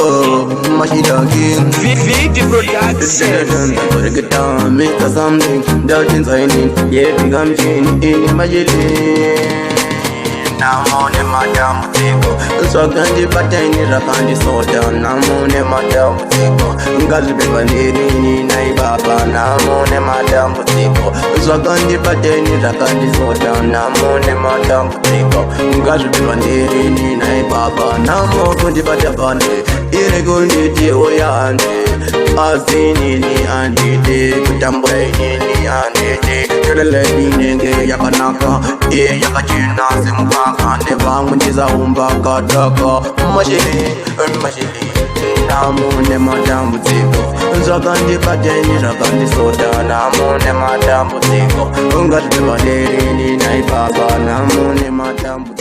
Oh, Mashly talking. Break it down, make us something. Doubting signing, yeah, think I'm changing in Mashly. Namo nematambudziko, swakandi pataini rakandi soda. Namo nematambudziko, ngazvipepa nderini nai baba. Namo nematambudziko, swakandi pataini rakandi soda. Namo nematambudziko, ngazvipepa nderini nai baba. Namo kundibata pande, iri kunditi oyande. Azinini andite, kutambura inini andite. Kelele inenge yakanaka, yakachina semukaka. Nevamwe ndizaumba kataka. Mashly, namo nematambudziko, zvakandipateni zvakandisoda. Namo nematambudziko, ungazvipepa nderini nai baba. Namo nematambudziko.